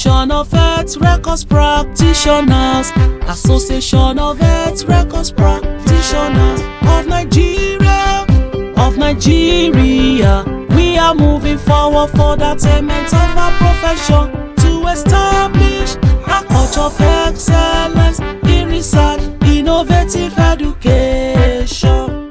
Association of Health Records Practitioners, Association of Health Records Practitioners of Nigeria, we are moving forward for the attainment of our profession to establish a culture of excellence in research, innovative education.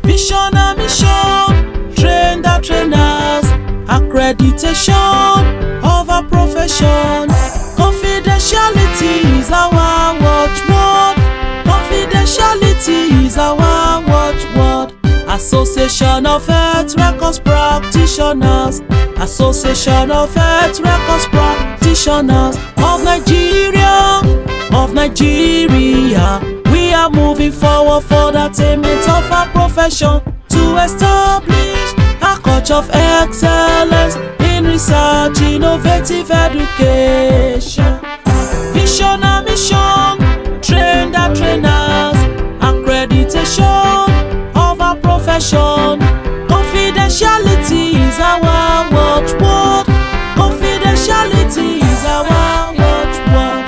Vision and mission, train the trainers, accreditation of our profession. Confidentiality is our watchword. Confidentiality is our watchword. Association of Health Records Practitioners, Association of Health Records Practitioners of Nigeria, we are moving forward for the attainment of our profession to establish a culture of excellence in research, innovative education. Vision and mission, train the trainers, accreditation of our profession. Confidentiality is our watchword. Confidentiality is our watchword.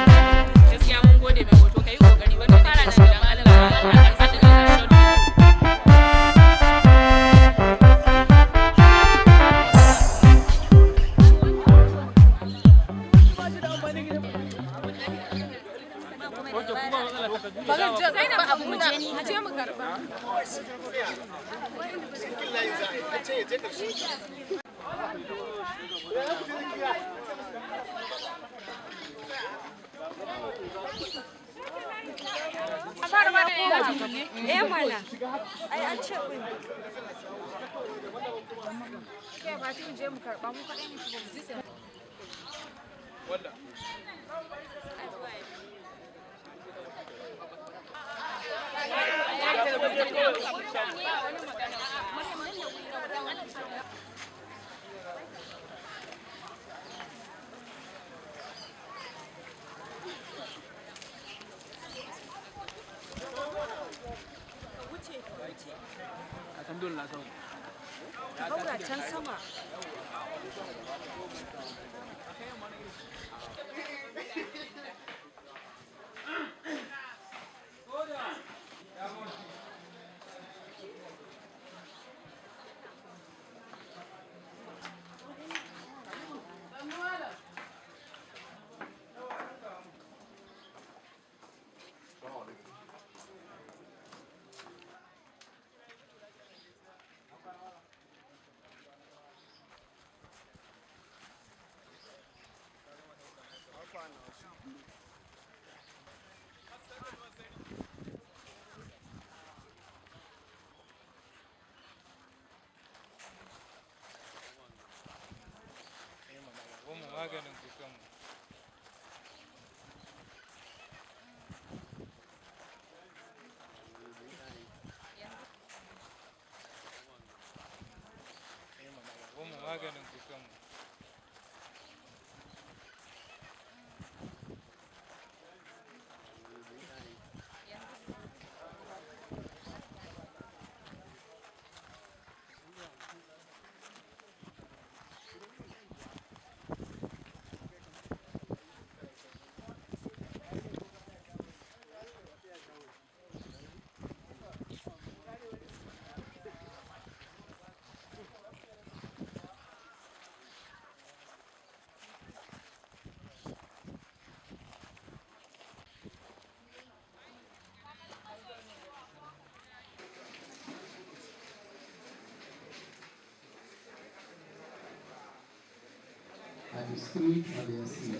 And the Spirit of the sea.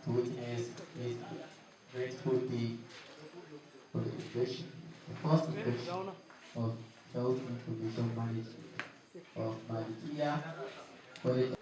To witness this grateful day for the induction, the first induction of Health Information Management of Malikia College.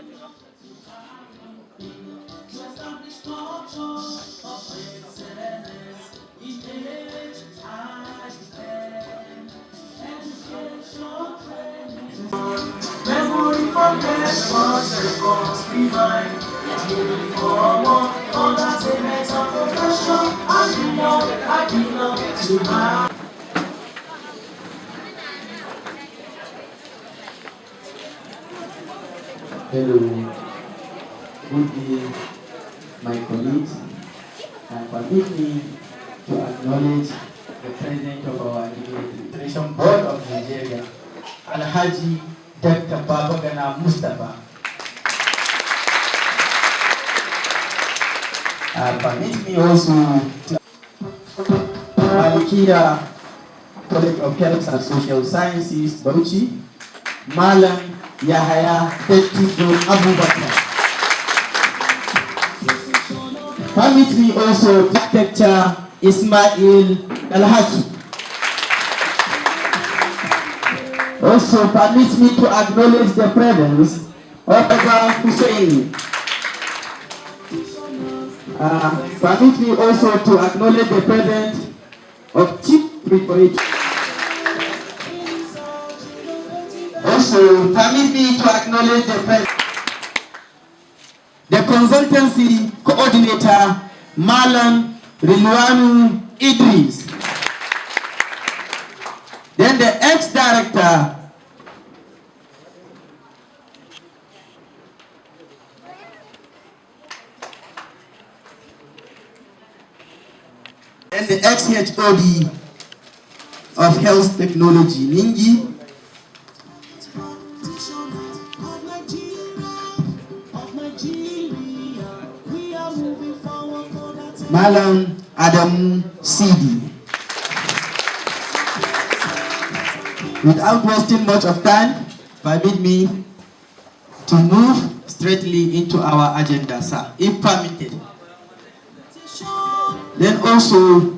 Memory forgets what seconds behind. Moving forward, all that makes a profession. I belong to my. Hello, good evening, my colleagues, and permit me to acknowledge the President of our Administration Board of Nigeria, Alhaji Dr. Babagana Mustafa. Permit me also to Malikia College of Health and Social Sciences, Bauchi, Malam Yahaya Tettigo Abubakar. Permit me also to Architecture Ismail Alhaji. Also permit me to acknowledge the presence of Eva Hussein. Permit me also to acknowledge the presence of Chief Preparatory. Also permit me to acknowledge the consultancy coordinator, Malam Rilwanu Idris. Then the ex-director, and the ex-HOD of Health Technology, Ningi. Malam Adamu Sidi. Without wasting much of time, permit me to move straightly into our agenda, sir, if permitted. Then also,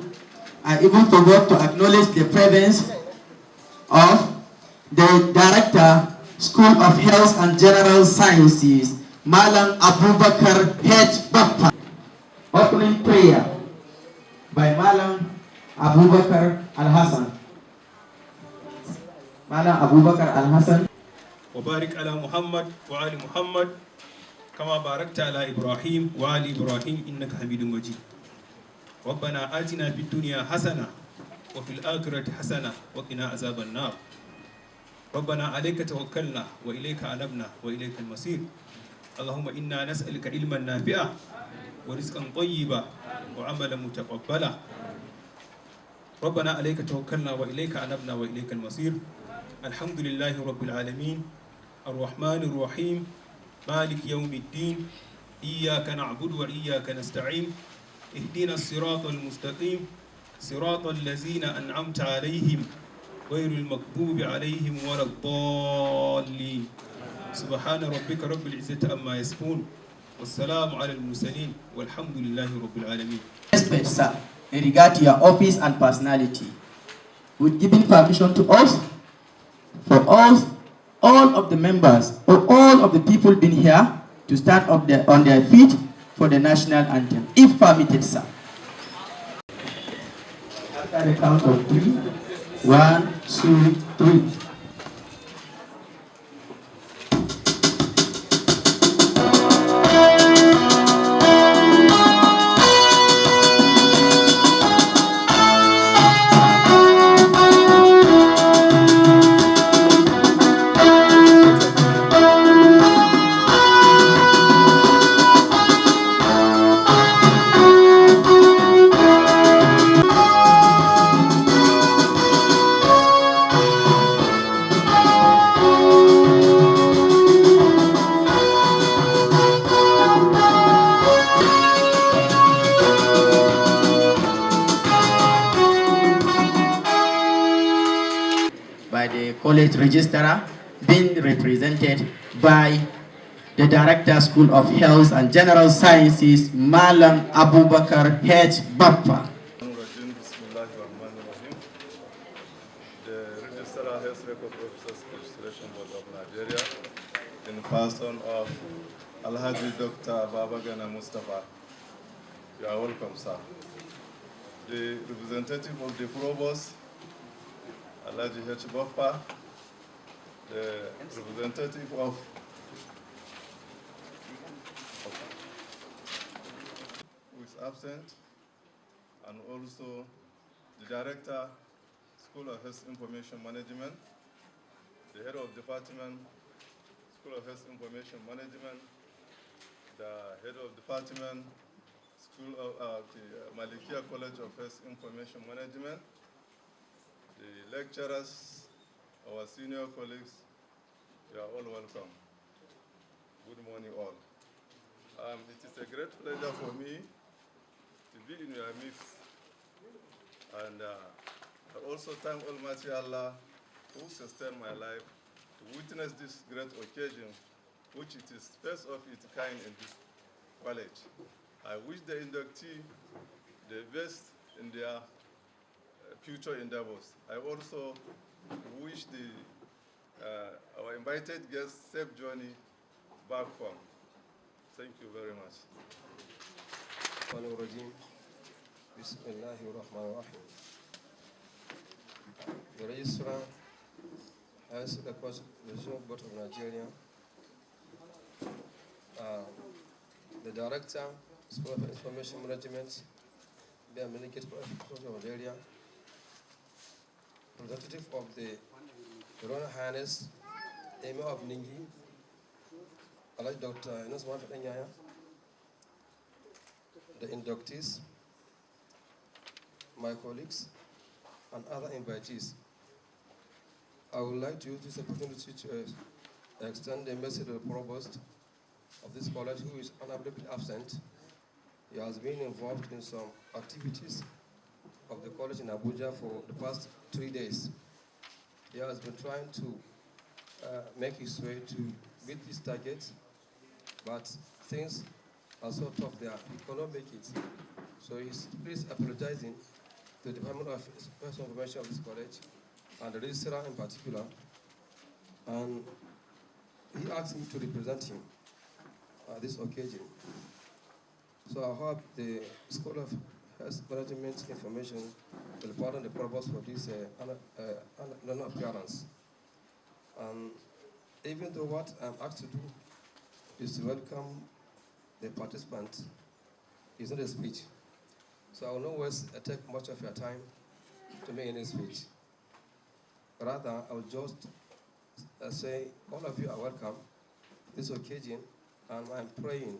I even forgot to acknowledge the presence of the Director, School of Health and General Sciences, Malam Abubakar H. Bappa. Opening prayer by Malam Abubakar Al-Hassan. Malam Abubakar Al-Hassan. وبارك على محمد وآل محمد كما باركت على إبراهيم وآل إبراهيم إنك حميد مجيد. ربنا آتنا في الدنيا حسنة وفي الآخرة حسنة وقنا عذاب النار. ربنا عليك توكلنا وإليك أنبنا وإليك المصير. اللهم إنا نسألك علما نافعا ورزقا طيبا وعملا متقبلا. ربنا عليك توكلنا وإليك أنبنا وإليك المصير. الحمد لله رب العالمين الرحمن الرحيم مالك يوم الدين إياك نعبد وإياك نستعين اهدنا الصراط المستقيم صراط الذين أنعمت عليهم غير المغضوب عليهم ولا الضالين. سبحان ربك رب العزة عما يصفون والسلام على المرسلين والحمد لله رب العالمين. Respect, sir, in regard to your office and personality, with giving permission to us, for us, all of the members, or all of the people being here, to stand up on their feet for the national anthem, if permitted, sir. After the count of 3, 1, 2, 3. By the college registrar, being represented by the Director, School of Health and General Sciences, Malam Abubakar H. Bappa. The Registrar Health Record Officers Registration Board of Nigeria, in person of Alhaji Dr. Babagana Mustafa. You are welcome, sir. The representative of the provost, Alhaji H. Boffa, the representative of who is absent, and also the director, School of Health Information Management, the head of department, School of Health Information Management, the head of department, School of the Malikia College of Health Information Management, the lecturers, our senior colleagues, you are all welcome. Good morning all. It is a great pleasure for me to be in your midst, and I also thank Almighty Allah who sustained my life to witness this great occasion, which it is first of its kind in this college. I wish the inductee the best in their future endeavors. I also wish our invited guests safe journey back home. Thank you very much. The registrar has the board of Nigeria, the director, School of Information Management, the Melinda of Nigeria, representative of the Royal Highness, Emir of Ningi, Dr. Inosman Nyaya, the inductees, my colleagues, and other invitees. I would like to use this opportunity to extend a message to the provost of this college, who is unavoidably absent. He has been involved in some activities of the college in Abuja for the past 3 days. He has been trying to make his way to meet this target, but things are so tough there, he cannot make it. So he's please apologizing to the Department of Personal Information of this college, and the registrar in particular, and he asked me to represent him at this occasion. So I hope the School of Health Management Information will pardon the purpose for this non-appearance. And even though what I'm asked to do is to welcome the participants, it's not a speech. So I will not take much of your time to make any speech. Rather, I will just say all of you are welcome this occasion, and I'm praying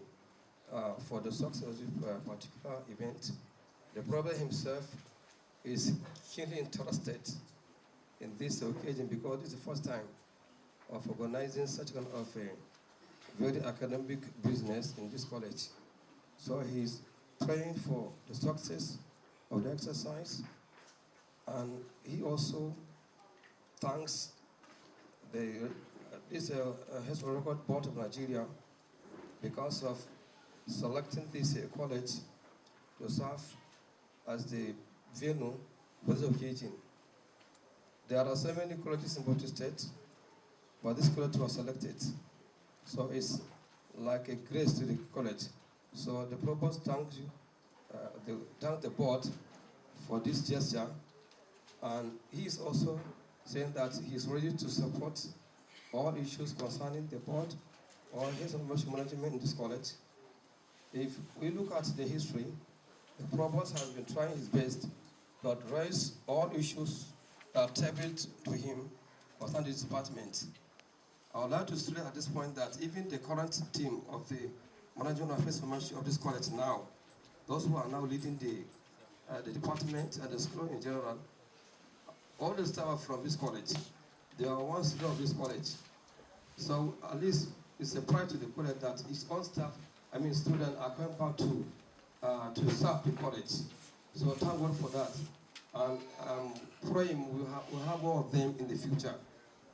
for the success of this particular event. The prophet himself is keenly interested in this occasion because this is the first time of organizing such kind of a very academic business in this college. So he's praying for the success of the exercise, and he also thanks this Historical Record Board of Nigeria because of selecting this college to serve as the venue for this occasion. There are so many colleges in Bauchi State, but this college was selected. So it's like a grace to the college. So the provost thanks you, thank the board for this gesture, and he is also saying that he is ready to support all issues concerning the board or his information management in this college. If we look at the history, the provost has been trying his best to address all issues that are tabled to him concerning this department. I would like to stress at this point that even the current team of the management of information of this college now, those who are now leading the department and the school in general, all the staff from this college, they are one student of this college. So at least it's a pride to the college that its own staff, students are coming back to serve the college. So thank God for that. And I'm praying we'll have more of them in the future.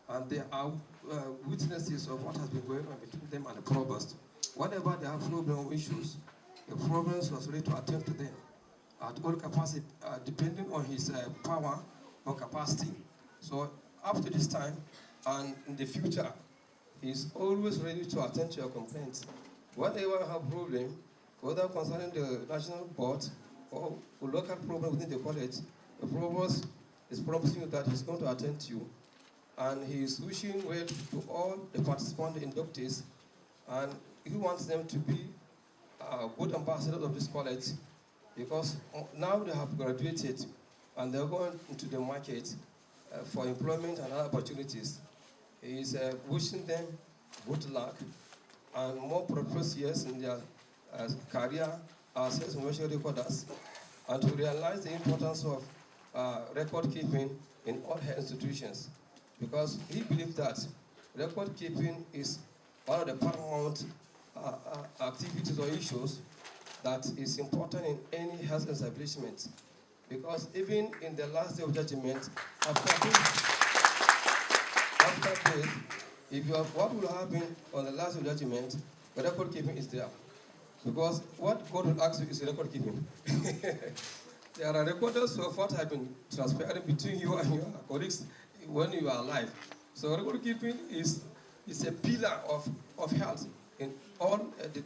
And they are witnesses of what has been going on between them and the provost. Whenever they have problem issues, the provost was ready to attend to them at all capacity, depending on his power or capacity. So up to this time and in the future, He's always ready to attend to your complaints. Whenever you have a problem, whether concerning the national board or local problem within the college, the provost is promising you that he's going to attend to you. And he is wishing well to all the participant inductees, and he wants them to be good ambassadors of this college, because now they have graduated and they're going into the market for employment and other opportunities. He is wishing them good luck and more prosperous years in their career as sales information recorders, and to realize the importance of record keeping in all health institutions, because he believes that record keeping is one of the paramount activities or issues that is important in any health establishment. Because even in the last day of judgment, after death, if you have, what will happen on the last day of judgment, the record keeping is there. Because what God will ask you is record keeping. There are recorders of what have been transpiring between you and your colleagues when you are alive. So record keeping is a pillar of health in all the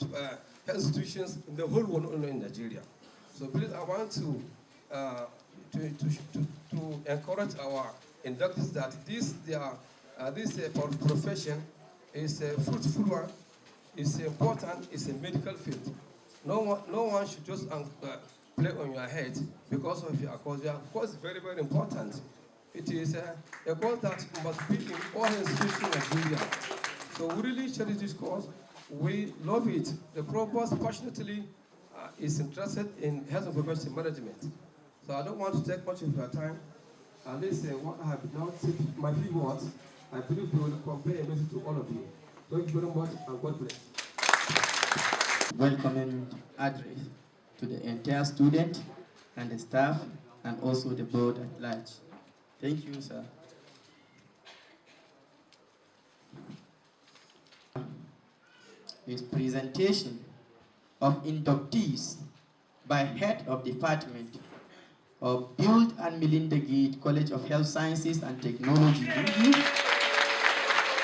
health institutions in the whole world, only in Nigeria. So please, I want to encourage our inductees that this profession is a fruitful one, it's important, it's a medical field. No one should just play on your head because of your course. Your course is very, very important. It is a course that must be in all institutions in Nigeria. So we really cherish this course. We love it. The provost passionately is interested in health and professional management. So I don't want to take much of your time. At least what I have now said, my few words, I believe we will convey a message to all of you. Thank you very much, and God bless. Welcoming address to the entire student and the staff and also the board at large. Thank you, sir. His presentation of inductees by Head of Department of Bill and Melinda Gates College of Health Sciences and Technology, Ningi,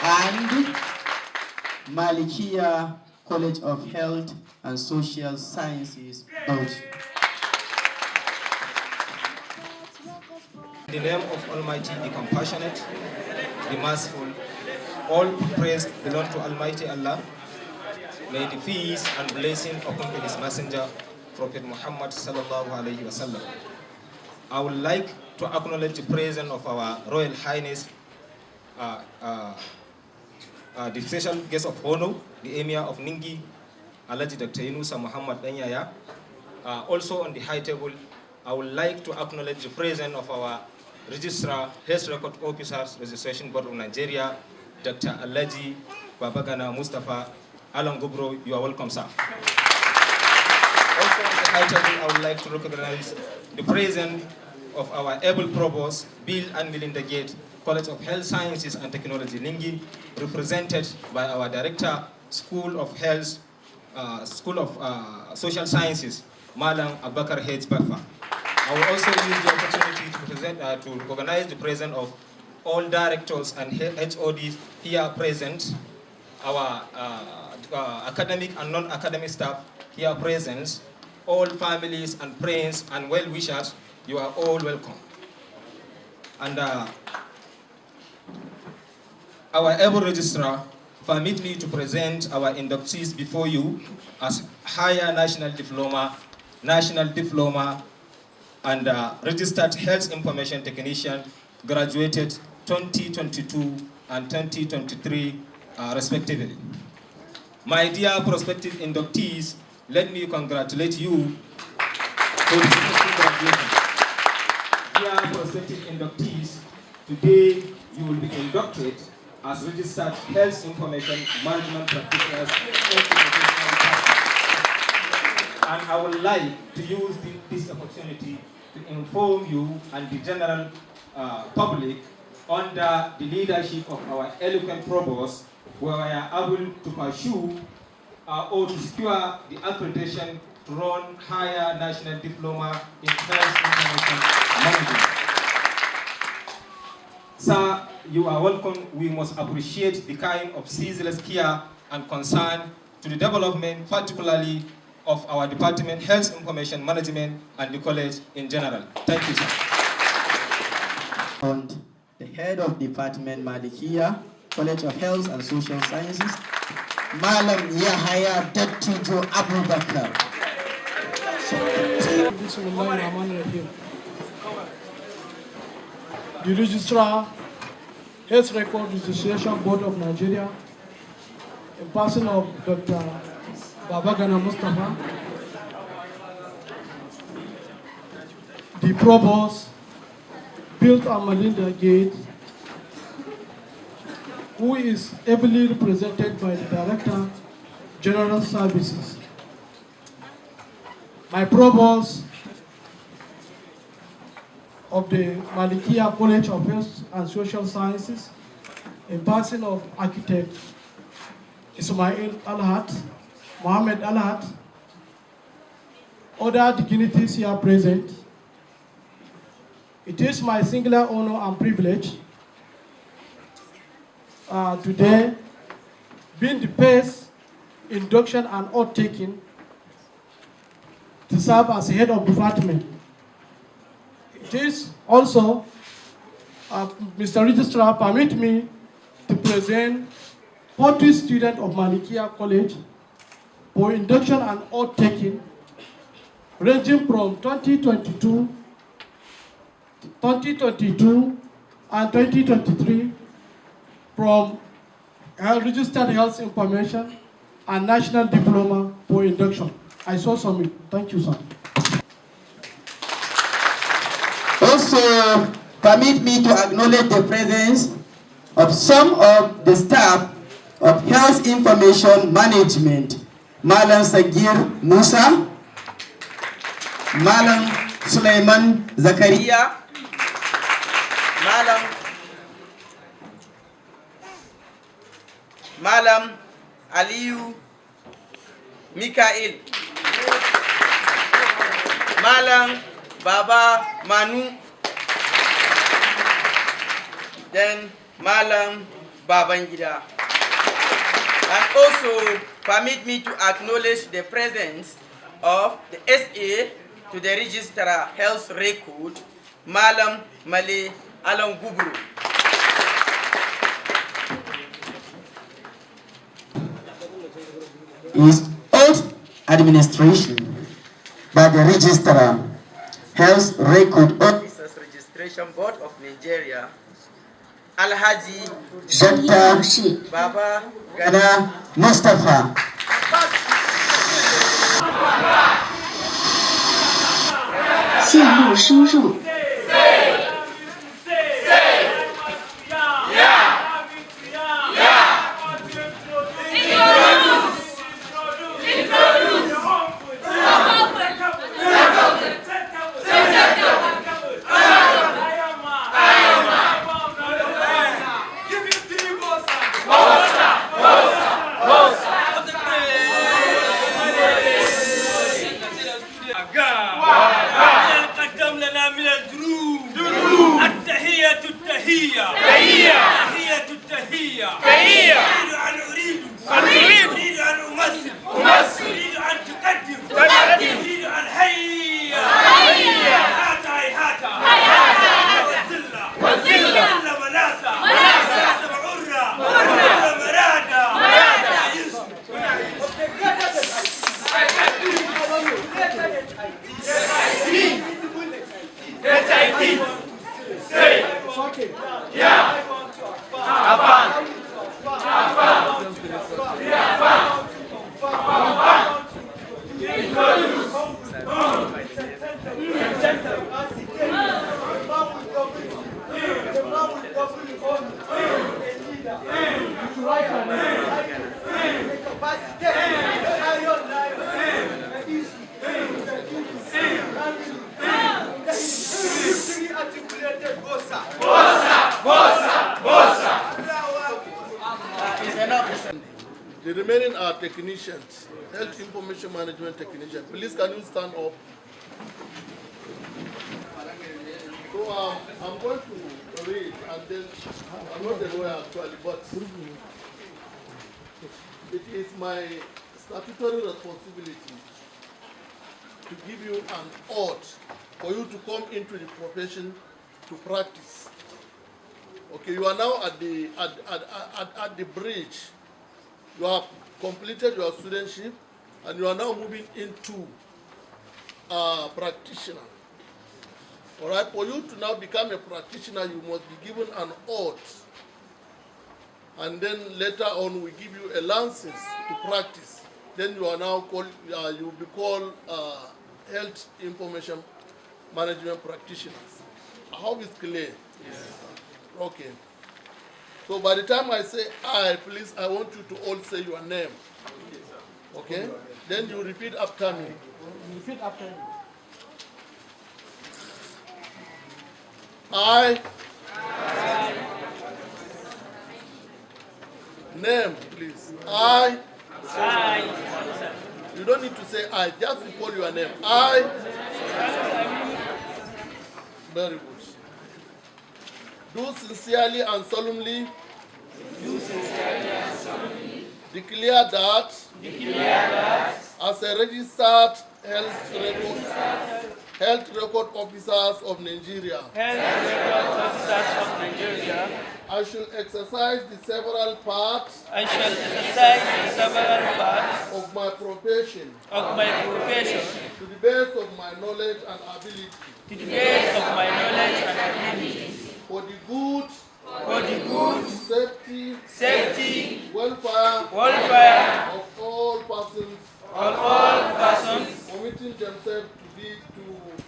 and Malikia College of Health and Social Sciences, Bauchi. In the name of Almighty, the Compassionate, the Merciful, all praise belong to Almighty Allah. May the peace and blessing accompany His Messenger, Prophet Muhammad sallallahu alaihi wasallam. I would like to acknowledge the presence of our Royal Highness, the special guest of honor, the Emir of Ningi, Alhaji Dr. Yunusa Muhammad Danyaya. Also on the high table, I would like to acknowledge the presence of our Registrar, Health Record Officers, Registration Board of Nigeria, Dr. Alhaji Babagana Mustafa Alan Gubro. You are welcome, sir. Also on the high table, I would like to recognize the presence of our able provost, Bill and Melinda Gates College of Health Sciences and Technology, Ningi, represented by our Director, School of Health, School of Social Sciences, Malam Abakar H. Bafa. I will also use the opportunity to present, to recognize the presence of all directors and HODs here present, our academic and non-academic staff here present, all families and friends and well-wishers. You are all welcome. And our able registrar, permit me to present our inductees before you as higher national diploma, and registered health information technician, graduated 2022 and 2023 respectively. My dear prospective inductees, let me congratulate you for the successful graduation. Dear prospective inductees, today you will be inducted as registered health information management practitioners. And I would like to use this opportunity to inform you and the general public under the leadership of our eloquent provost, where we are able to pursue or to secure the accreditation to run higher national diploma in health information management. Sir, you are welcome. We must appreciate the kind of ceaseless care and concern to the development, particularly of our department, Health Information Management, and the college in general. Thank you, sir. And the head of Department Malikiya, College of Health and Social Sciences, Malam Yahaya Dattijo Abubakar. The Registrar, Health Record Registration Board of Nigeria, in person of Dr. Babagana Mustafa, the Provost, Bill and Melinda Gates, who is ably represented by the Director, General Services. My Provost of the Malikiya College of Health and Social Sciences, in person of Architect Ismail Alhat, Mohammed Alhat, other dignitaries here present. It is my singular honor and privilege today, being the first induction and oath taking to serve as head of department. It is also, Mr. Registrar, permit me to present 40 students of Malikiya College for induction and oath taking, ranging from 2022 and 2023 from registered health information and national diploma for induction. I so submit. Thank you, sir. Also, permit me to acknowledge the presence of some of the staff of Health Information Management, Malam Sagir Musa, Malam Sulaiman Zakaria, Malam Aliyu Mikael, Malam Baba Manu, then Malam Babangida. And also permit me to acknowledge the presence of the SA to the Registrar Health Record, Malam Male Alangubru. Is oath administration by the Registrar Health Record Officers Registration Board of Nigeria, Alhaji Dr. Baba Gana Mustafa. The remaining are technicians, health information management technicians. Please, can you stand up? So I'm going to read, and then I'm not a lawyer actually, but it is my statutory responsibility to give you an oath for you to come into the profession to practice. Okay, you are now at the bridge. You have completed your studentship, and you are now moving into practitioner. All right, for you to now become a practitioner, you must be given an oath, and then later on we give you a license to practice. Then you are now called, you will be called health information management practitioners. I hope it's clear. Yes. Okay. So by the time I say I, please, I want you to all say your name. Okay? Then you repeat after me. Repeat after me. I. Name, please. I. You don't need to say I, just to call your name. I. Very good. Do sincerely and solemnly. Declare that. As a registered health record officers of Nigeria. I shall exercise the several parts. Of my profession. To the best of my knowledge and ability. For the good. Safety. Welfare. Of all persons. Committing themselves to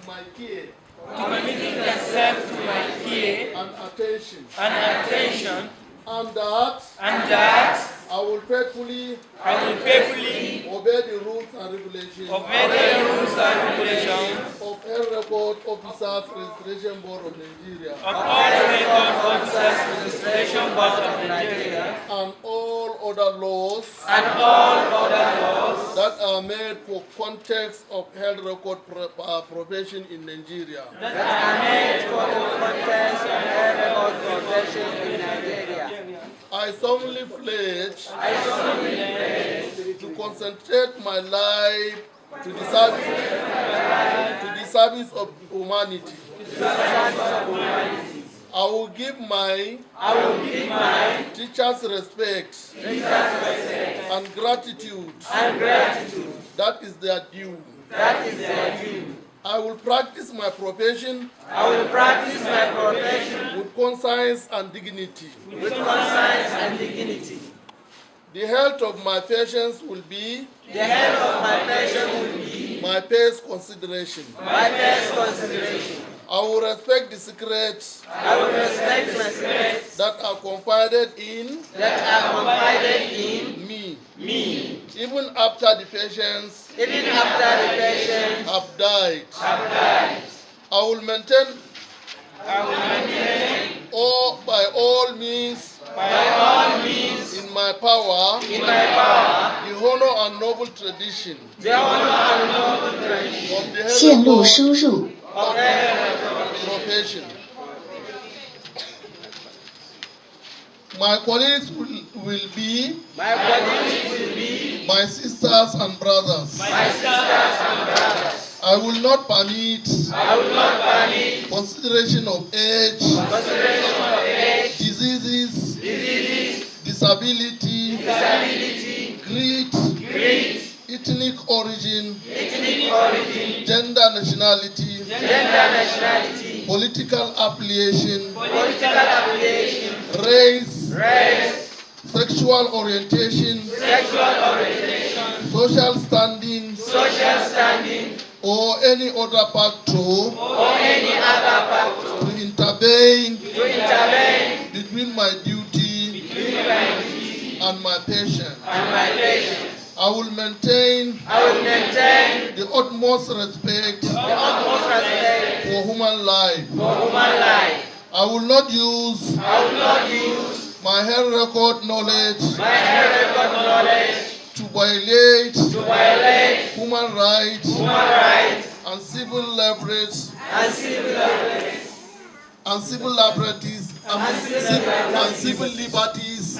my care. And attention. And that I will faithfully obey the rules and regulations of Health Record Officers Registration Board of Nigeria. And all other laws that are made for context of health record profession in Nigeria. I solemnly pledge to concentrate my life to the service of humanity. I will give my teachers respect and gratitude. That is their due. I will practice my profession with conscience and dignity. The health of my patients will be my first consideration. I will respect the secrets that are confided in me. Even after the patients have died. I will maintain by all means in my power the honor and noble tradition of the profession. My colleagues will be my sisters and brothers. I will not permit consideration of age, diseases, disability, creed, ethnic origin, gender, nationality, political affiliation, race, sexual orientation, social standing, or any other factor to intervene between my duty and my patient. I will maintain the utmost respect for human life. I will not use my health record knowledge to violate human rights and civil liberties and civil liberties, and civil liberties,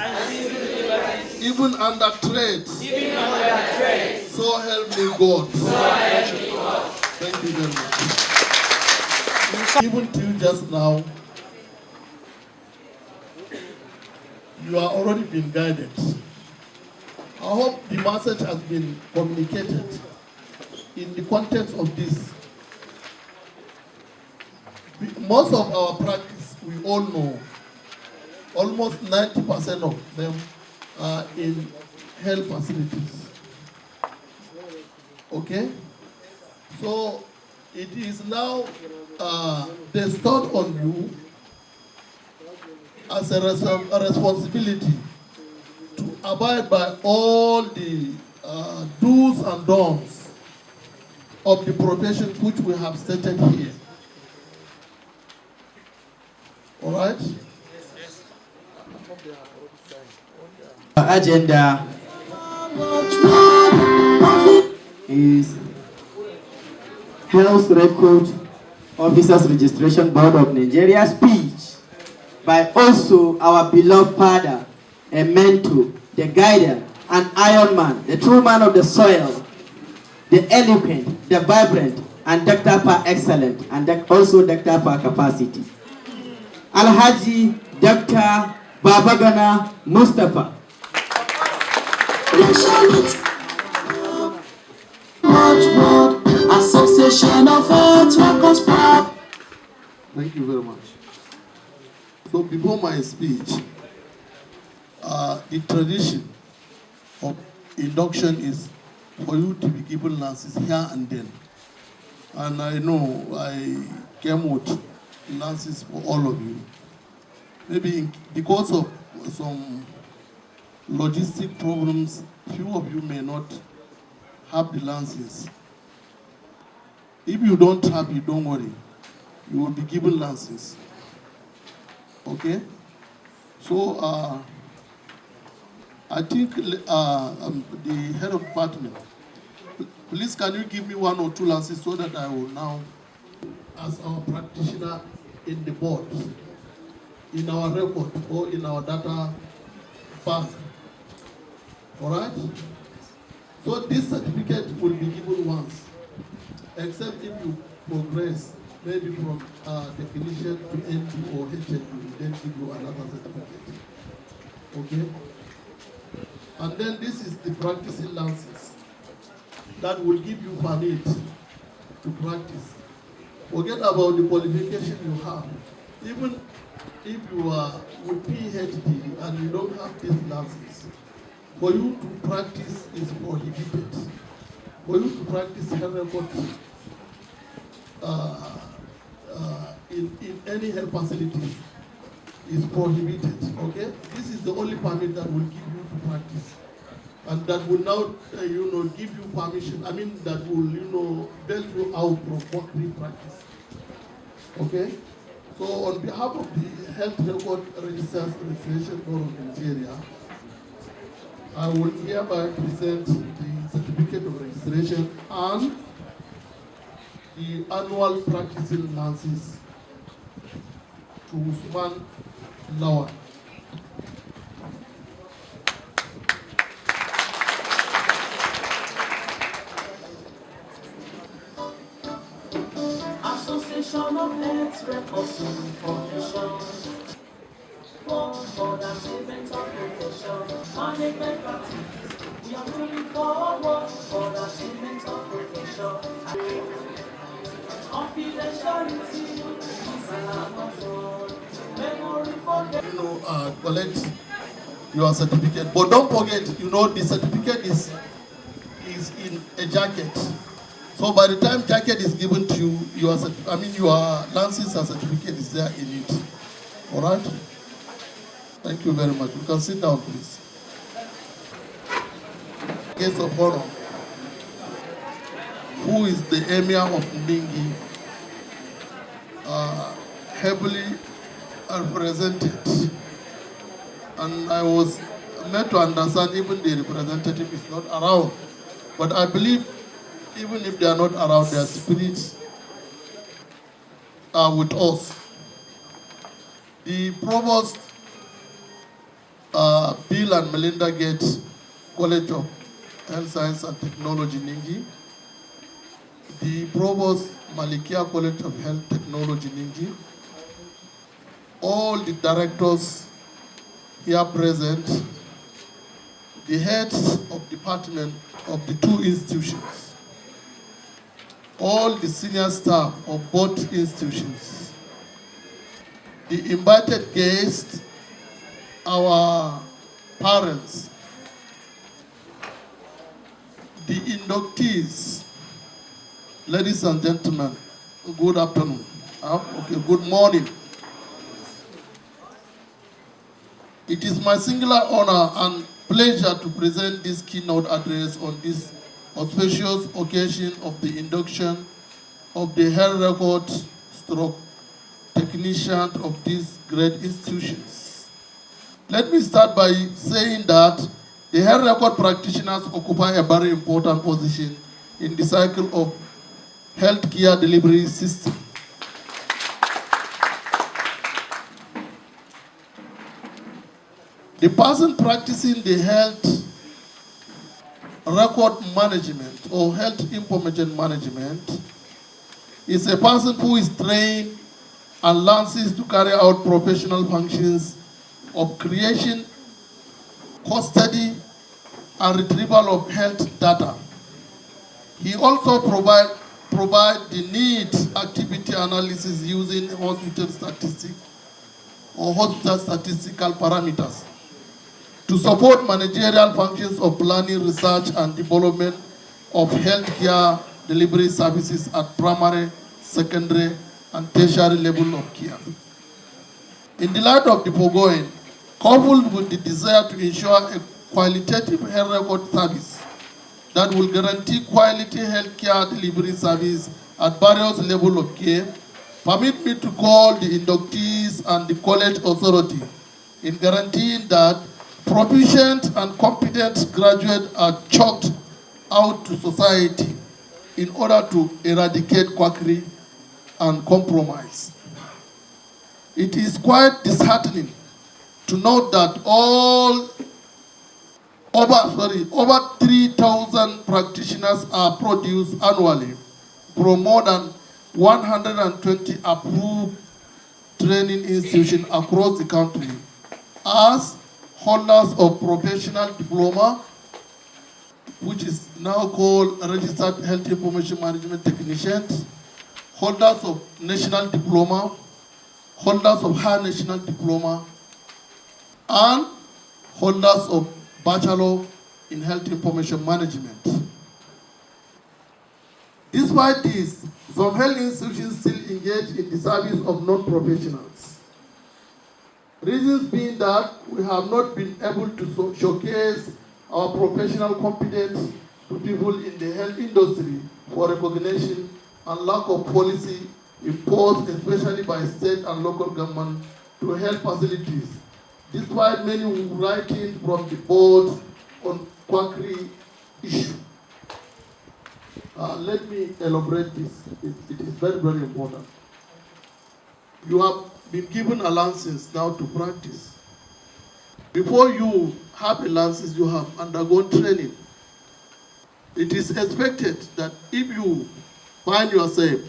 even under trade. So help me God. Thank you very much. Even to you just now, you are already been guided. I hope the message has been communicated in the context of this. Most of our practice, we all know, almost 90% of them are in health facilities. Okay? So it is now bestowed on you as a responsibility to abide by all the do's and don'ts of the profession which we have stated here. All right? Our agenda is Health Record Officers Registration Board of Nigeria speech by also our beloved father, a mentor, the guider, an Iron Man, the true man of the soil, the eloquent, the vibrant, and Dr. par excellent, and also Dr. par capacity. Alhaji Dr. Babagana Mustafa. Association of Health Records Board. Thank you very much. So before my speech, the tradition of induction is for you to be given lances here and then. And I know I came with lances for all of you. Maybe because of some logistic problems, few of you may not have the lances. If you don't have it, don't worry. You will be given lances. Okay? So I think the head of department, please can you give me 1 or 2 lances so that I will now, as our practitioner in the board, in our record or in our data bank. All right? So this certificate will be given once, except if you progress, maybe from definition to ND or HND, then give you another certificate. Okay? And then this is the practicing license that will give you permit to practice. Forget about the qualification you have. Even if you are with PhD and you don't have this license, for you to practice is prohibited. For you to practice health record in any health facility is prohibited. Okay, this is the only permit that will give you to practice, and that will now give you permission. I mean that will bail you out from free practice. Okay, so on behalf of the Health Record Registration Board of Nigeria, I will hereby present the certificate of registration and the annual practicing lances to Usman Lawan. Association of Health Records Information. For the achievement of profession, management practice. We are moving forward for the achievement of profession. Confidentiality is our control. Memory for Collect your certificate, but don't forget, the certificate is in a jacket. So by the time jacket is given to you, your license and certificate is there in it. All right. Thank you very much. You can sit down, please. Guest of honor, who is the Emir of Ningi, heavily represented. And I was made to understand even the representative is not around. But I believe even if they are not around, their spirits are with us. The Provost Bill and Melinda Gates College of Health Science and Technology, Ningi, the Provost Malikia College of Health Technology, Ningi, all the directors here present, the heads of department of the two institutions, all the senior staff of both institutions, the invited guests, our parents, the inductees, ladies and gentlemen, good afternoon. Okay, good morning. It is my singular honor and pleasure to present this keynote address on this auspicious occasion of the induction of the health record stroke technicians of these great institutions. Let me start by saying that the health record practitioners occupy a very important position in the cycle of healthcare delivery system. The person practicing the health record management or health information management is a person who is trained and learns to carry out professional functions of creation, custody, and retrieval of health data. He also provide the need activity analysis using hospital statistics or hospital statistical parameters to support managerial functions of planning, research, and development of healthcare delivery services at primary, secondary, and tertiary level of care. In the light of the foregoing, coupled with the desire to ensure a qualitative health record service that will guarantee quality healthcare delivery service at various levels of care, permit me to call the inductees and the college authority in guaranteeing that proficient and competent graduates are chalked out to society in order to eradicate quackery and compromise. It is quite disheartening to note that over 3,000 practitioners are produced annually from more than 120 approved training institutions across the country as holders of professional diploma, which is now called registered health information management technicians, holders of national diploma, holders of high national diploma, and holders of bachelor in health information management. Despite this, some health institutions still engage in the service of non-professionals. Reasons being that we have not been able to showcase our professional competence to people in the health industry for recognition and lack of policy imposed especially by state and local government to health facilities, despite many writings from the board on quackery issue. Let me elaborate this. It is very, very important. You have been given a license now to practice. Before you have a license, you have undergone training. It is expected that if you find yourself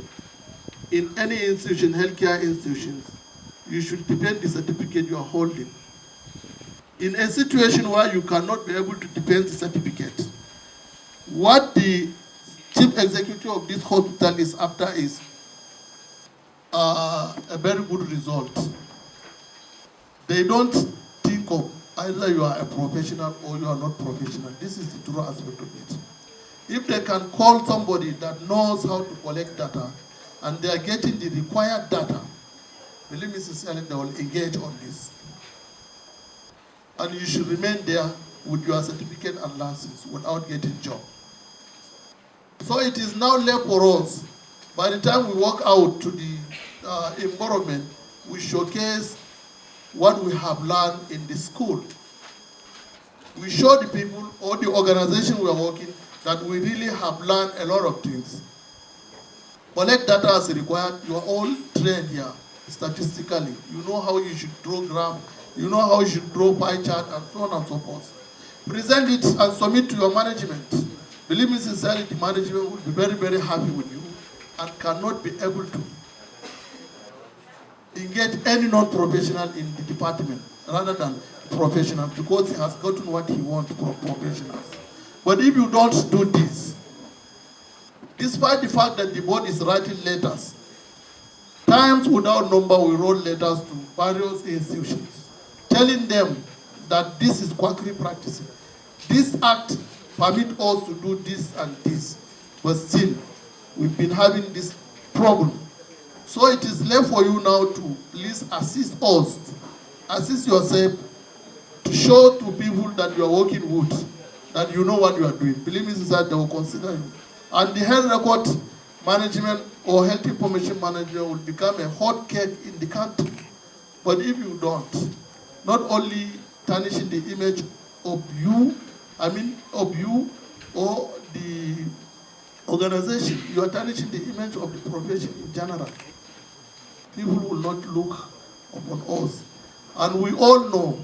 in any institution, healthcare institutions, you should defend the certificate you are holding. In a situation where you cannot be able to defend the certificate, what the chief executive of this hospital is after is a very good result. They don't think of either you are a professional or you are not professional. This is the true aspect of it. If they can call somebody that knows how to collect data and they are getting the required data, believe me sincerely, they will engage on this. And you should remain there with your certificate and license without getting job. So it is now left for us. By the time we walk out to the environment, we showcase what we have learned in the school. We show the people or the organization we are working that we really have learned a lot of things. Collect data as required. You are all trained here. statistically. You know how you should draw graph, you know how you should draw pie chart, and so on and so forth. Present it and submit to your management. Believe me sincerely, the management will be very, very happy with you and cannot be able to engage any non-professional in the department rather than professional, because he has gotten what he wants from professionals. But if you don't do this, despite the fact that the board is writing letters, times without number we wrote letters to various institutions, telling them that this is quackery practicing. This act permits us to do this and this, but still, we've been having this problem. So it is left for you now to please assist us, assist yourself, to show to people that you are working with, that you know what you are doing. Believe me, that they will consider you. And the health record management or health information management will become a hot cake in the country. But if you don't, not only tarnishing the image of you, of you or the organization, you are tarnishing the image of the profession in general. People will not look upon us. And we all know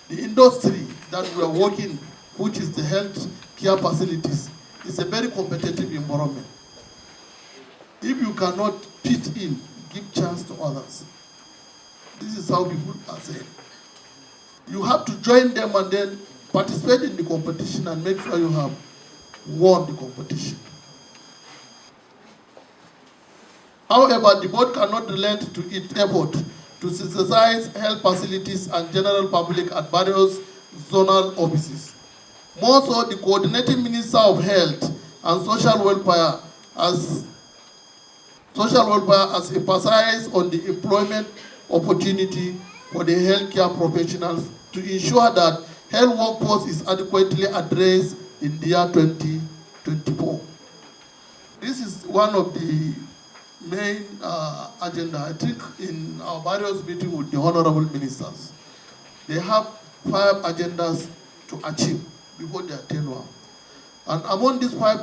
the industry that we are working, which is the health care facilities, is a very competitive environment. If you cannot fit in, give chance to others. This is how people are saying. You have to join them and then participate in the competition and make sure you have won the competition. However, the board cannot relent to its effort to synthesize health facilities and general public at various zonal offices. More so, the coordinating Minister of Health and Social Welfare has emphasized on the employment opportunity for the healthcare professionals to ensure that health workforce is adequately addressed in the year 2024. This is one of the main agenda, I think, in our various meetings with the honorable ministers. They have 5 agendas to achieve before their tenure. And among these 5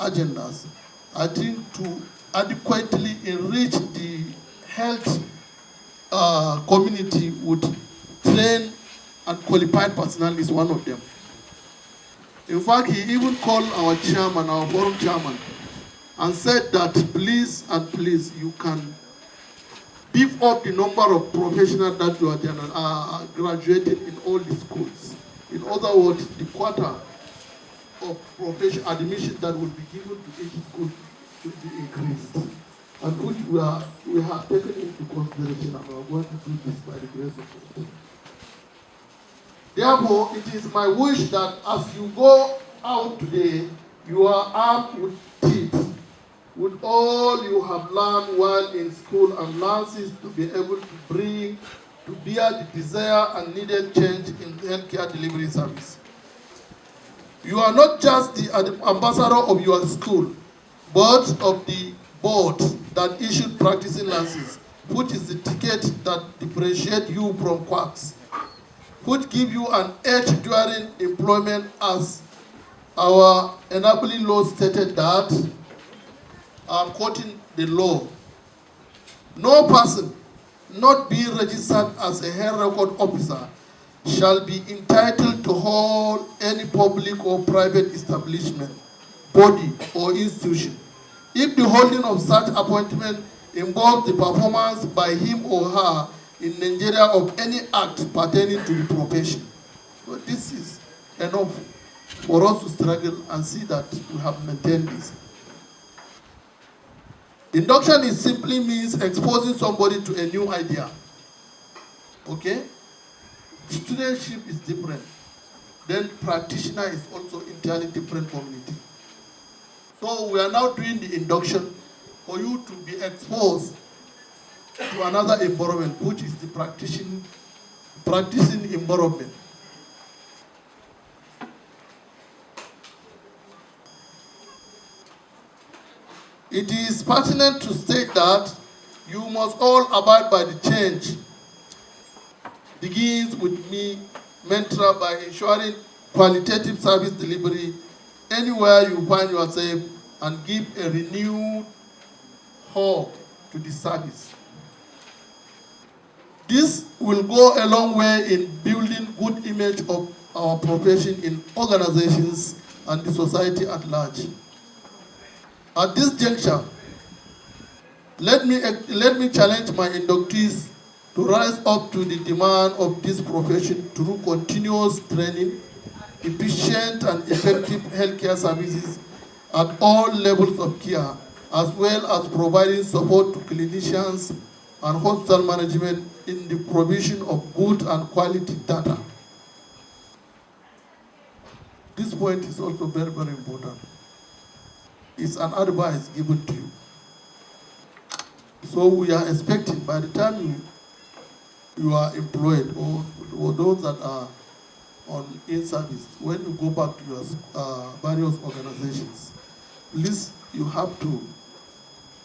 agendas, I think to adequately enrich the health community with trained and qualified personnel is one of them. In fact, he even called our chairman, our forum chairman, and said that please and please, you can beef up the number of professionals that you are graduated in all the schools. In other words, the quota of professional admission that will be given to each school should be increased, and which we have taken into consideration, and we are going to do this by the grace of God. Therefore, it is my wish that as you go out today, you are armed with teeth, with all you have learned while in school and lances to be able to bring to bear the desire and needed change in healthcare delivery service. You are not just the ambassador of your school, but of the board that issued practicing licenses, which is the ticket that differentiates you from quacks, which give you an edge during employment, as our enabling law stated that, I'm quoting the law, no person not being registered as a health record officer shall be entitled to hold any public or private establishment, body, or institution, if the holding of such appointment involves the performance by him or her in Nigeria of any act pertaining to the profession. So this is enough for us to struggle and see that we have maintained this. Induction is simply means exposing somebody to a new idea. Okay? Studentship is different. Then practitioner is also entirely different community. So we are now doing the induction for you to be exposed to another environment, which is the practicing environment. It is pertinent to state that you must all abide by the change. Begins with me mantra by ensuring qualitative service delivery anywhere you find yourself, and give a renewed hope to the service. This will go a long way in building good image of our profession in organizations and the society at large. At this juncture, let me challenge my inductees to rise up to the demand of this profession through continuous training, efficient and effective healthcare services at all levels of care, as well as providing support to clinicians and hospital management in the provision of good and quality data. This point is also very, very important. It's an advice given to you. So we are expecting by the time you are employed or those that are on in-service, when you go back to your various organizations, please, you have to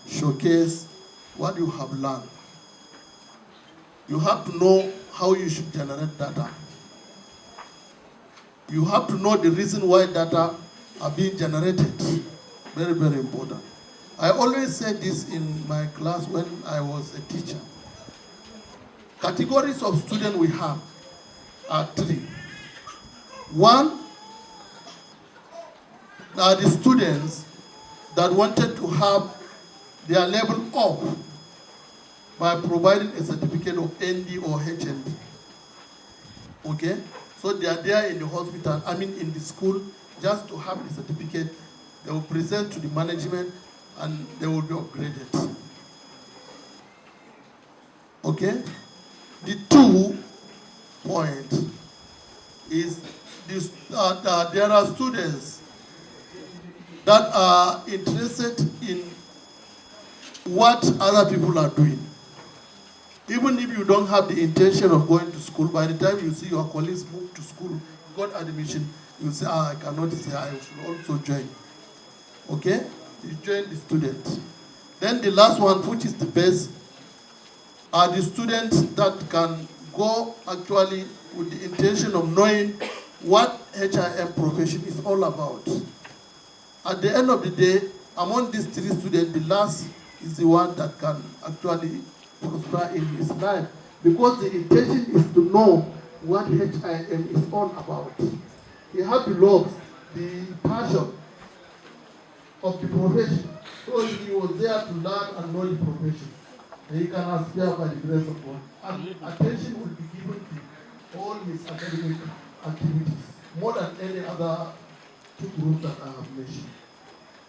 showcase what you have learned. You have to know how you should generate data. You have to know the reason why data are being generated. Very, very important. I always said this in my class when I was a teacher. Categories of students we have are three. One are the students that wanted to have their level up by providing a certificate of ND or HND. Okay? So they are there in the hospital, in the school, just to have the certificate. They will present to the management and they will be upgraded. Okay? The 2 point is this, there are students that are interested in what other people are doing. Even if you don't have the intention of going to school, by the time you see your colleagues move to school, got admission, you say, I cannot say, I should also join. Okay? You join the student. Then the last one, which is the best, are the students that can go actually with the intention of knowing what HIM profession is all about. At the end of the day, among these 3 students, the last is the one that can actually prosper in his life, because the intention is to know what HIM is all about. He has to love the passion of the profession, so he was there to learn and know the profession. And he can aspire by the grace of God. And attention will be given to all his academic activities, more than any other 2 groups that I have mentioned.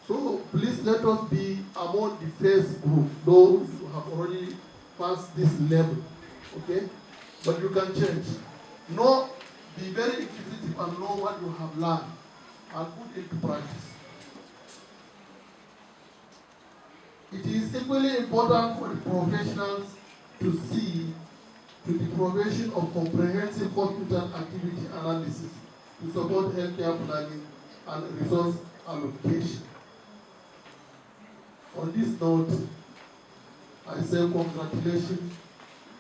So please let us be among the first group, those who have already passed this level, okay? But you can change. Know, be very inquisitive and know what you have learned and put into practice. It is equally important for the professionals to see to the provision of comprehensive hospital activity analysis to support healthcare planning and resource allocation. On this note, I say congratulations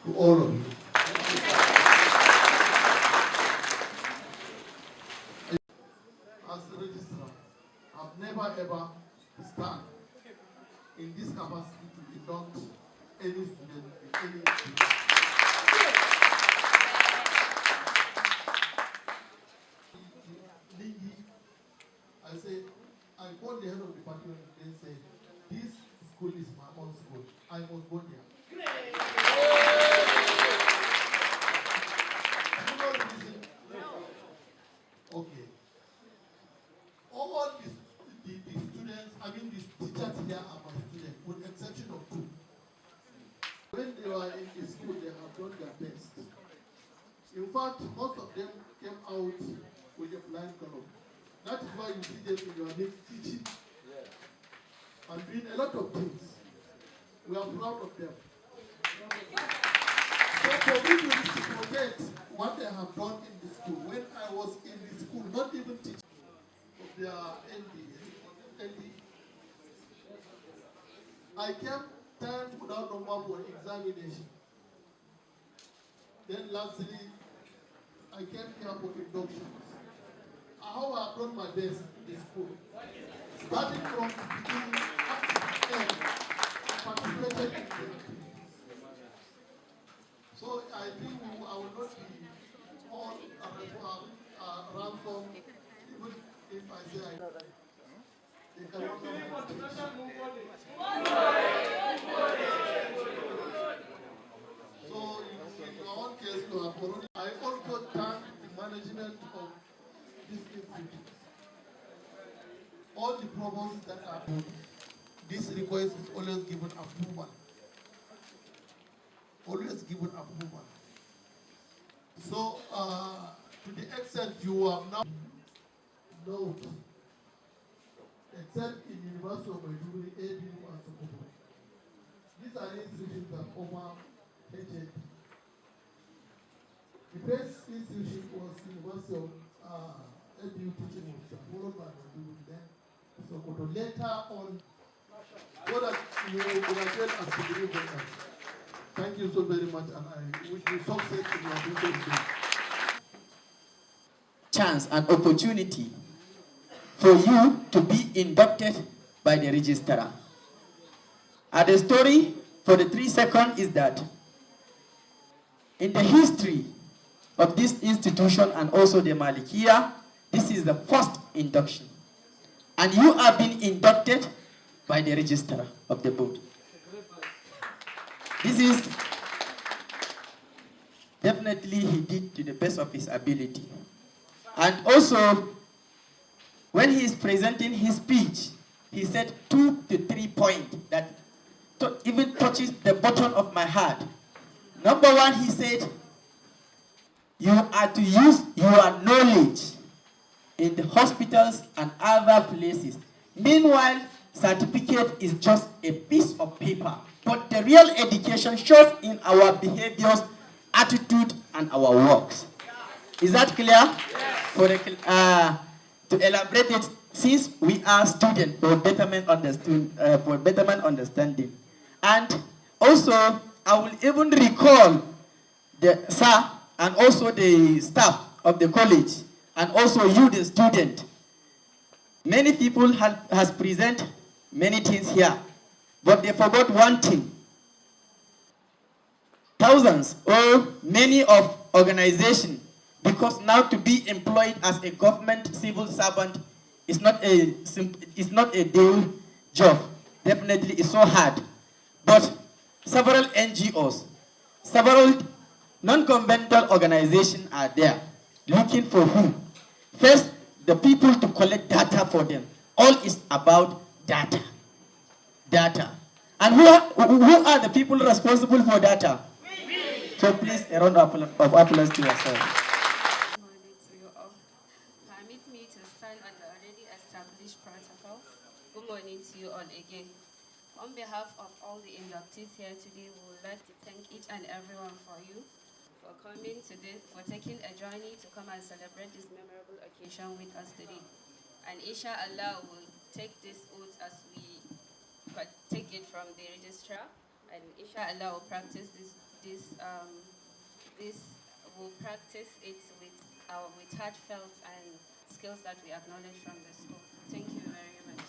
to all of you. As a registrar, I've never ever stand in this capacity to induct any student in any institution. Ningi, I say, I called the head of the department and say, this school is my own school. I must go there. You know the reason? Okay. All the students, the teachers here are my students, with the exception of 2. When they were in the school, they have done their best. In fact, most of them came out with a blind column. That is why you see them in your next teaching. And doing a lot of things. We are proud of them. So for me to reciprocate what they have done in the school, when I was in the school, not even teaching of their LD, I came times without number for examination. Then lastly, I came here for inductions. How I have done my best in the school. Starting from the beginning up to the end, I participated in So in your own case, you have already. I also thank the management of this institute. All the proposals that are put, this request is always given approval. Always given approval. So to the extent you have now note, except in University of Maiduguri, ABU and Sokoto, these are institutions that offer HND. The best institution was University of ABU teaching officer, followed by Maiduguri, then Sokoto. Later on, so that you will graduate as a degree holder. Thank you so very much, and I wish you success in your future. Chance and opportunity for you to be inducted by the registrar. And the story for the 3 seconds is that in the history of this institution and also the Malikiya, this is the first induction. And you are being inducted by the registrar of the board. This is definitely he did to the best of his ability. And also, when he is presenting his speech, he said 2 to 3 points that even touches the bottom of my heart. Number one, he said, you are to use your knowledge in the hospitals and other places. Meanwhile, certificate is just a piece of paper. But the real education shows in our behaviors, attitude, and our works. Is that clear? Yes. For the, to elaborate it, since we are students, for betterment understanding. And also, I will even recall the sir and also the staff of the college, and also you, the student. Many people has presented many things here, but they forgot one thing. Thousands or many of organizations, because now to be employed as a government civil servant is not a daily job. Definitely, it's so hard. But several NGOs, several non-governmental organizations are there looking for who? First, the people to collect data for them. All is about data. Data. And who are the people responsible for data? So please, a round of applause to yourself. Good morning to you all. Permit me to stand on the already established protocol. Good morning to you all again. On behalf of all the inductees here today, we would like to thank each and everyone for you for coming today, for taking a journey to come and celebrate this memorable occasion with us today. And inshallah, we will take this oath as we take it from the registrar, and inshallah, we'll practice we'll practice it with heartfelt and skills that we acknowledge from the school. Thank you very much.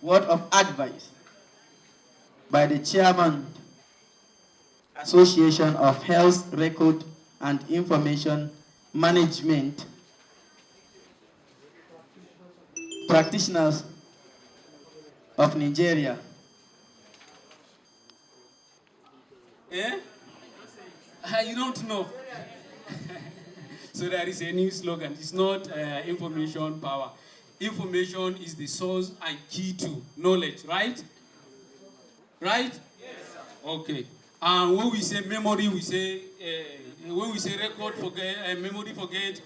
Word of advice by the chairman, Association of Health Record and Information Management Practitioners of Nigeria. You don't know. So there is a new slogan. It's not information power. Information is the source and key to knowledge, right? Right? Yes, sir. Okay. And when we say memory, we say, when we say record, forget, memory, forget,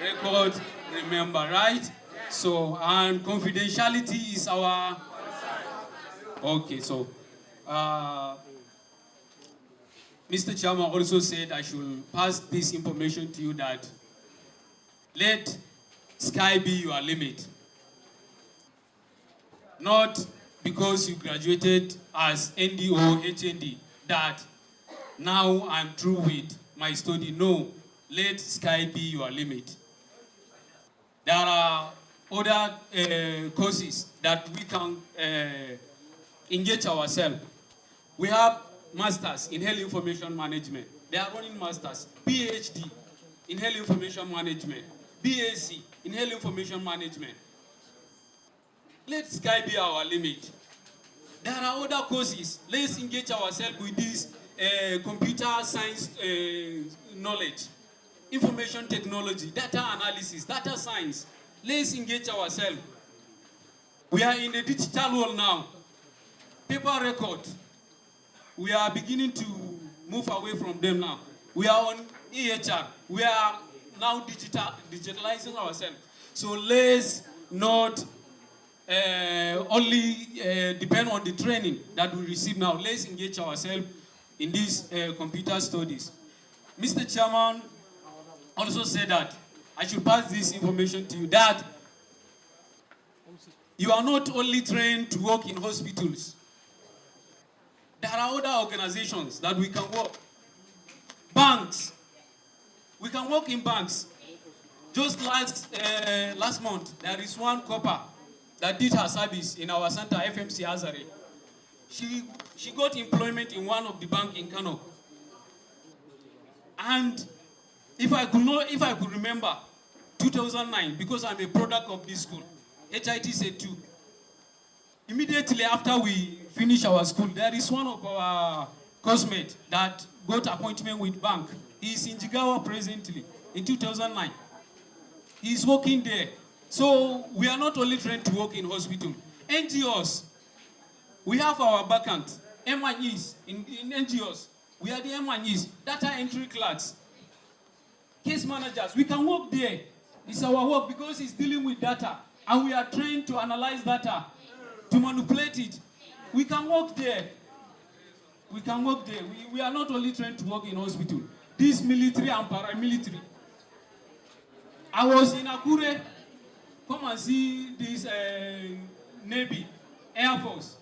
record, remember, right? So, and confidentiality is our... Okay, so, Mr. Chairman also said I should pass this information to you that let sky be your limit. Not because you graduated as ND or HND that now I'm through with my study. No, let sky be your limit. There are other courses that we can engage ourselves. We have masters in health information management. They are running masters. PhD in health information management. BSc in Health Information Management. Let Sky be our limit. There are other courses. Let's engage ourselves with this computer science knowledge, information technology, data analysis, data science. Let's engage ourselves. We are in a digital world now. Paper record. We are beginning to move away from them now. We are on EHR. We are now digitalizing ourselves. So let's not only depend on the training that we receive now. Let's engage ourselves in these computer studies. Mr. Chairman also said that I should pass this information to you, that you are not only trained to work in hospitals. There are other organizations that we can work. Banks. We can work in banks. Just last month, there is one copper that did her service in our center, FMC Azare. She got employment in one of the banks in Kano. And if I could remember, 2009, because I'm a product of this school, HIT said 2. Immediately after we finish our school, there is one of our classmates that got appointment with bank. He is in Jigawa presently, in 2009. He is working there. So we are not only trained to work in hospital. NGOs, we have our vacant M1Es in NGOs. We are the M1Es, data entry clerks, case managers. We can work there. It's our work because it's dealing with data. And we are trained to analyze data, to manipulate it. We can work there. We can work there. We are not only trained to work in hospital. This military and paramilitary. I was in Akure. Come and see this Navy, Air Force,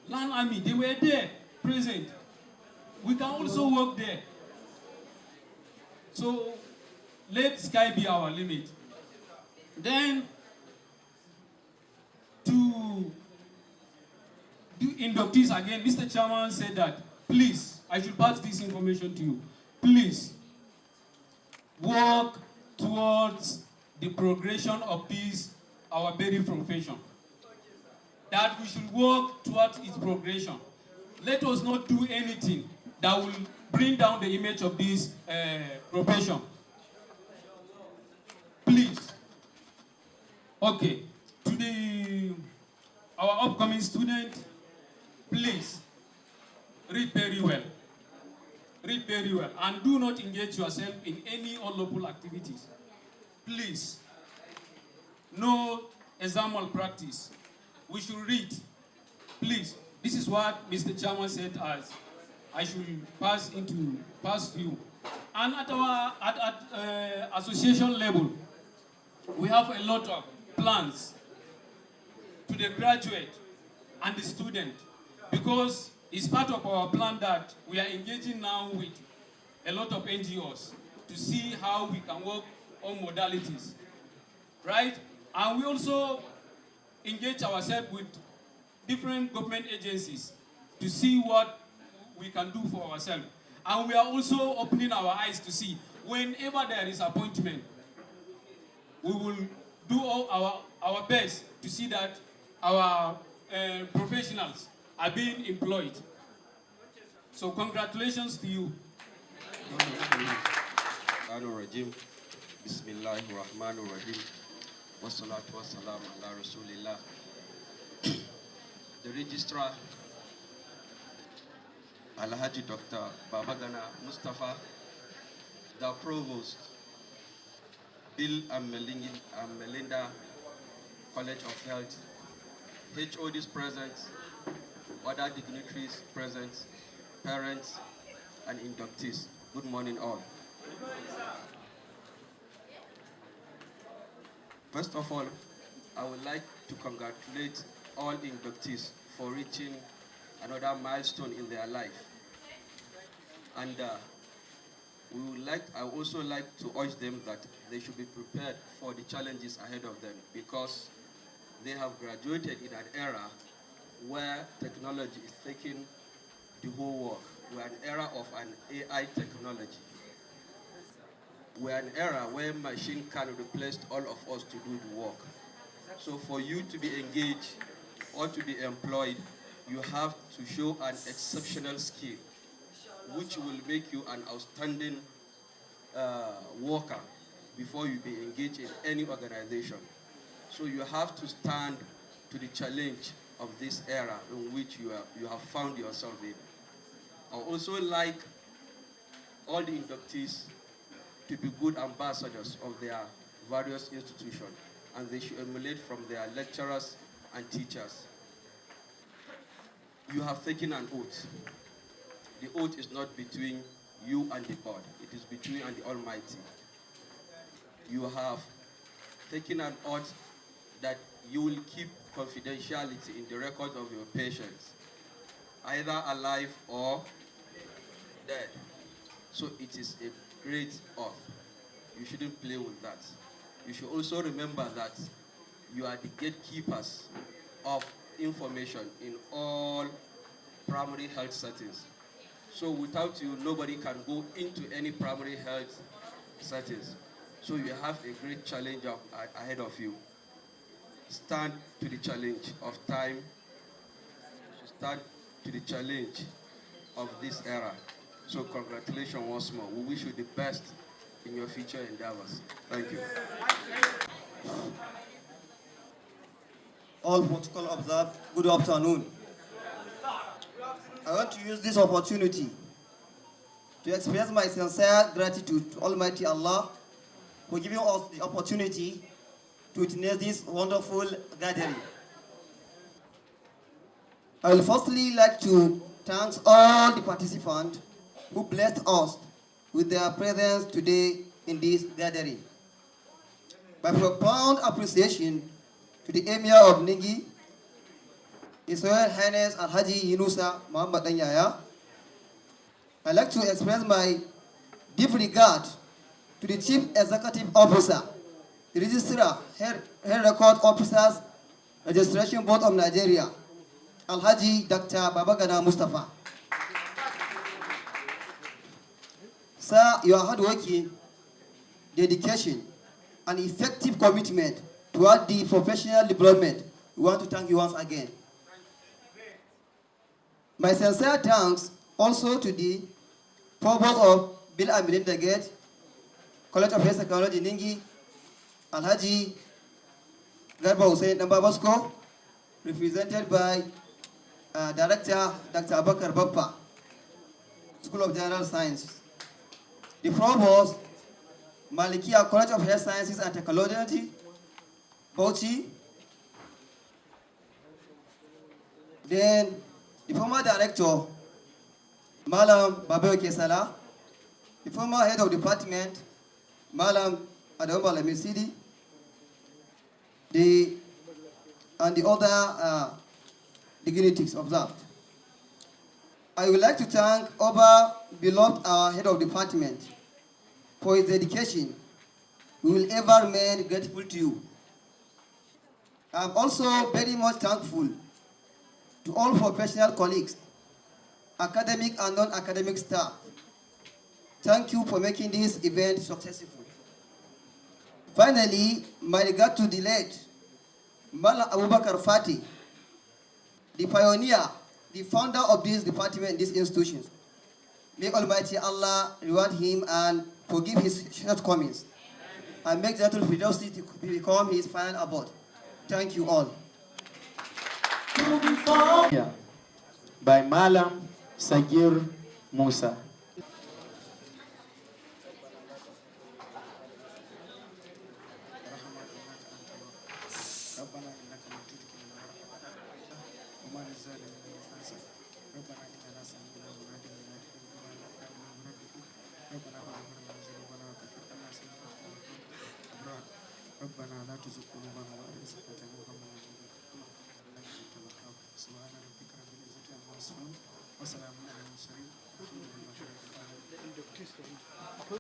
Land Army. They were there, present. We can also work there. So let Sky be our limit. Then to do inductees again, Mr. Chairman said that, please, I should pass this information to you. Please, work towards the progression of this, our very profession. That we should work towards its progression. Let us not do anything that will bring down the image of this profession. Please. Okay. To our upcoming student, please read very well. Read very well. And do not engage yourself in any unlawful activities. Please. No exam malpractice. We should read. Please. This is what Mr. Chairman said as I should pass you. And at our association level, we have a lot of plans to the graduate and the student, because it's part of our plan that we are engaging now with a lot of NGOs to see how we can work on modalities, right? And we also engage ourselves with different government agencies to see what we can do for ourselves. And we are also opening our eyes to see whenever there is appointment, we will do all our best to see that our professionals are being employed. So congratulations to you. Rajim. Bismillahirrahmanirrahim. Wassalatu wassalamu ala Rasulillah. The registrar, Alhaji Dr. Babagana Mustafa, the provost, Bill and Melinda College of Health, HODs present, other dignitaries present, parents, and inductees. Good morning all. First of all, I would like to congratulate all inductees for reaching another milestone in their life. And I would also like to urge them that they should be prepared for the challenges ahead of them, because they have graduated in an era where technology is taking the whole world. We're an era of an AI technology. we're an era where machine can replace all of us to do the work. So for you to be engaged or to be employed, you have to show an exceptional skill, which will make you an outstanding worker before you be engaged in any organization. So you have to stand to the challenge of this era in which you have found yourself in. I also like all the inductees to be good ambassadors of their various institutions, and they should emulate from their lecturers and teachers. You have taken an oath. The oath is not between you and the God. It is between you and the Almighty. You have taken an oath that you will keep confidentiality in the record of your patients, either alive or dead. So it is a great oath. You shouldn't play with that. You should also remember that you are the gatekeepers of information in all primary health settings. So without you, nobody can go into any primary health settings. So you have a great challenge ahead of you. Stand to the challenge of time. Stand to the challenge of this era. So congratulations once more. We wish you the best in your future endeavors. Thank you. All protocol observed, good afternoon. I want to use this opportunity to express my sincere gratitude to Almighty Allah for giving us the opportunity to witness this wonderful gathering. I will firstly like to thank all the participants who blessed us with their presence today in this gathering. My profound appreciation to the Emir of Ningi, His Royal Highness Alhaji Yunusa Muhammad Danyaya. I'd like to express my deep regard to the Chief Executive Officer, the Registrar, Head Record Officers, Registration Board of Nigeria, Alhaji Dr. Babagana Mustafa. Sir, your hardworking, dedication, and effective commitment toward the professional development, we want to thank you once again. My sincere thanks also to the Provost of Bill and Melinda Gates, College of Health Technology Ningi, Alhaji Garba Hussein Nambabasco, represented by Director Dr. Abakar Bappa, School of General Sciences. The Provost, Malikia College of Health Sciences and Technology, Bauchi. Then the former Director, Malam Babew Kesala, the former Head of Department, Malam Adamba Lamesidi, and the other dignitaries observed. I would like to thank our beloved Head of Department for his dedication. We will ever remain grateful to you. I am also very much thankful to all professional colleagues, academic and non-academic staff. Thank you for making this event successful. Finally, my regard to the late Mala Abubakar Fati, the pioneer, the founder of this department, these institutions. May Almighty Allah reward him and forgive his shortcomings, and make Jatul Fidelity to become his final abode. Thank you all. By Malam Sagir Musa. ربنا لا تزغ قلوبنا بعد إذ هديتنا وهب لنا من لدنك رحمة إنك أنت الوهاب سبحان ربك رب العزة عما يصفون وسلام على المرسلين